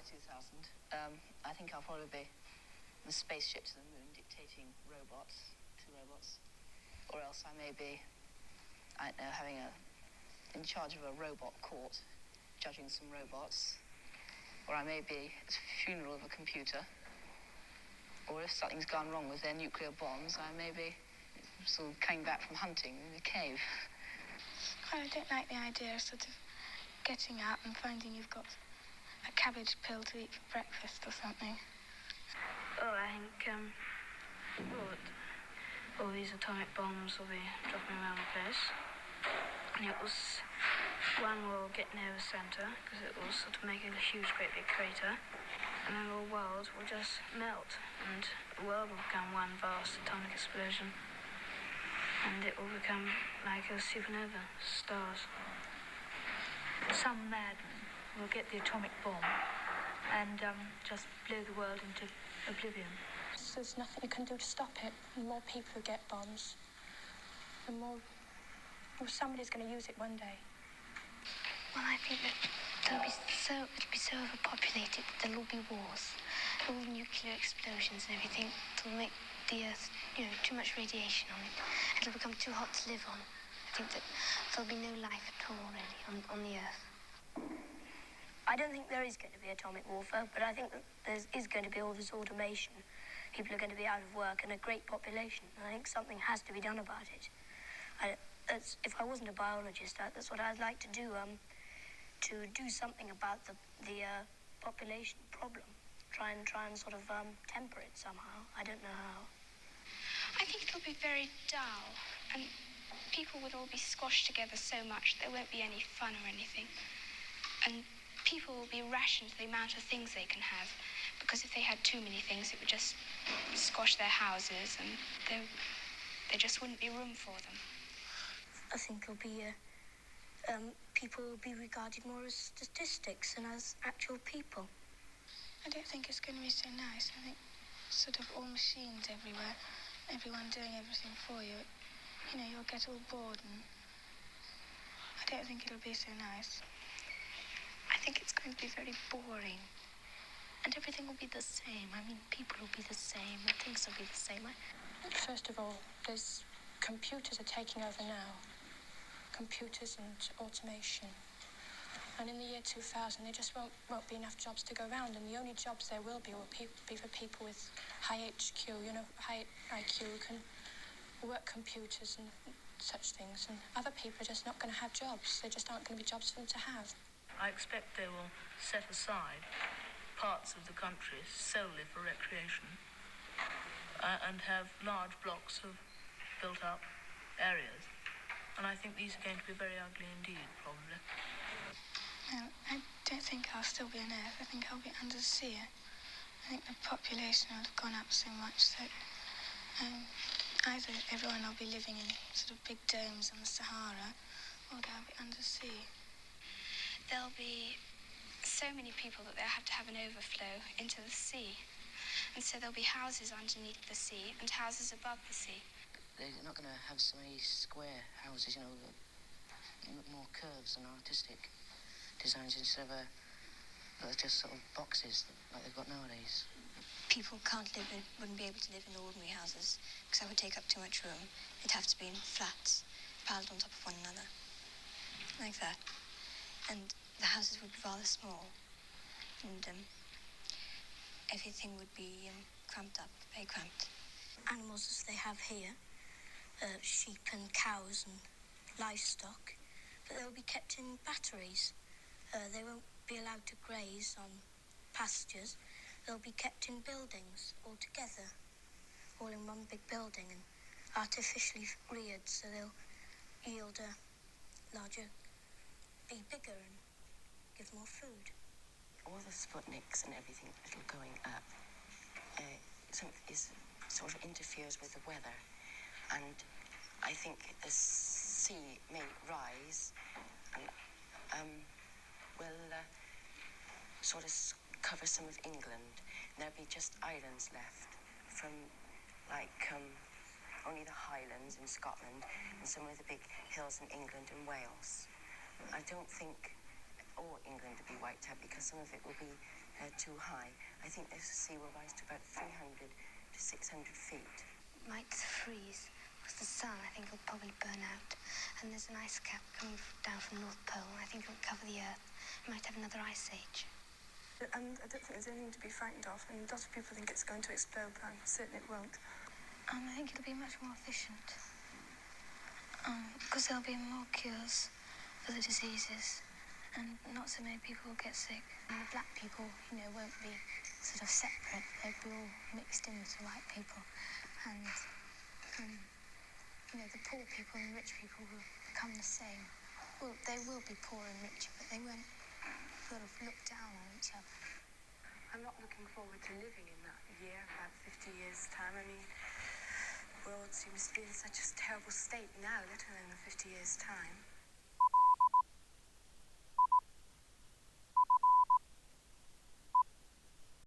2000, I think I'll probably be the spaceship to the moon dictating robots, or else I may be, I don't know, in charge of a robot court, judging some robots, or I may be at the funeral of a computer, or if something's gone wrong with their nuclear bombs, I may be sort of coming back from hunting in a cave. I don't like the idea of sort of getting up and finding you've got a cabbage pill to eat for breakfast or something. Oh, I think, all these atomic bombs will be dropping around the place. And one will get near the centre, because it will sort of make a huge, great big crater. And then the world will just melt, and the world will become one vast atomic explosion. And it will become like a supernova, stars. Some madman will get the atomic bomb and just blow the world into oblivion. So there's nothing you can do to stop it. The more people who get bombs, the more... Well, somebody's going to use it one day. Well, I think that it'll be so overpopulated that there'll be wars, all nuclear explosions and everything. It'll make the Earth, too much radiation on it. It'll become too hot to live on. I think that there'll be no life at all, really, on the Earth. I don't think there is going to be atomic warfare, but I think that there is going to be all this automation. People are going to be out of work and a great population. I think something has to be done about it. If I wasn't a biologist, that's what I'd like to do something about the population problem. Try and sort of temper it somehow. I don't know how. I think it'll be very dull, and people would all be squashed together so much there won't be any fun or anything. And people will be rationed the amount of things they can have, because if they had too many things, it would just squash their houses, and there just wouldn't be room for them. I think it'll be people will be regarded more as statistics than as actual people. I don't think it's going to be so nice. I think sort of all machines everywhere, everyone doing everything for you. You'll get all bored, and I don't think it'll be so nice. I think it's going to be very boring. And everything will be the same. I mean, people will be the same, and things will be the same. First of all, computers are taking over now. Computers and automation. And in the year 2000, there just won't be enough jobs to go around, and the only jobs there will be for people with high HQ, high IQ, who can work computers and such things. And other people are just not going to have jobs. There just aren't going to be jobs for them to have. I expect they will set aside parts of the country solely for recreation and have large blocks of built-up areas. And I think these are going to be very ugly indeed, probably. No, I don't think I'll still be on Earth. I think I'll be under the sea. I think the population will have gone up so much that either everyone will be living in sort of big domes on the Sahara, or they'll be under the sea. There'll be so many people that they'll have to have an overflow into the sea. And so there'll be houses underneath the sea and houses above the sea. They're not going to have so many square houses, more curves and artistic designs instead of just sort of boxes like they've got nowadays. People wouldn't be able to live in ordinary houses because that would take up too much room. It'd have to be in flats, piled on top of one another, like that. And the houses would be rather small, and everything would be cramped up, very cramped. Animals as they have here, sheep and cows and livestock, but they'll be kept in batteries. They won't be allowed to graze on pastures. They'll be kept in buildings all together, all in one big building and artificially reared, so they'll yield a larger, be bigger and give more food. All the Sputniks and everything that are going up sort of interferes with the weather, and I think the sea may rise and will sort of cover some of England. There'll be just islands left from only the Highlands in Scotland and some of the big hills in England and Wales. I don't think all England will be wiped out because some of it will be too high. I think the sea will rise to about 300 to 600 feet. It might freeze because the sun, I think, will probably burn out. And there's an ice cap coming down from North Pole, and I think it'll cover the Earth. It might have another ice age. And I don't think there's anything to be frightened of. And lots of people think it's going to explode, but I'm certain it won't. I think it'll be much more efficient. Because there'll be more cures for the diseases, and not so many people will get sick. And the black people, won't be sort of separate. They'll be all mixed in with the white people. And, the poor people and rich people will become the same. Well, they will be poor and rich, but they won't sort of look down on each other. I'm not looking forward to living in that year, about 50 years' time. I mean, the world seems to be in such a terrible state now, let alone in 50 years' time.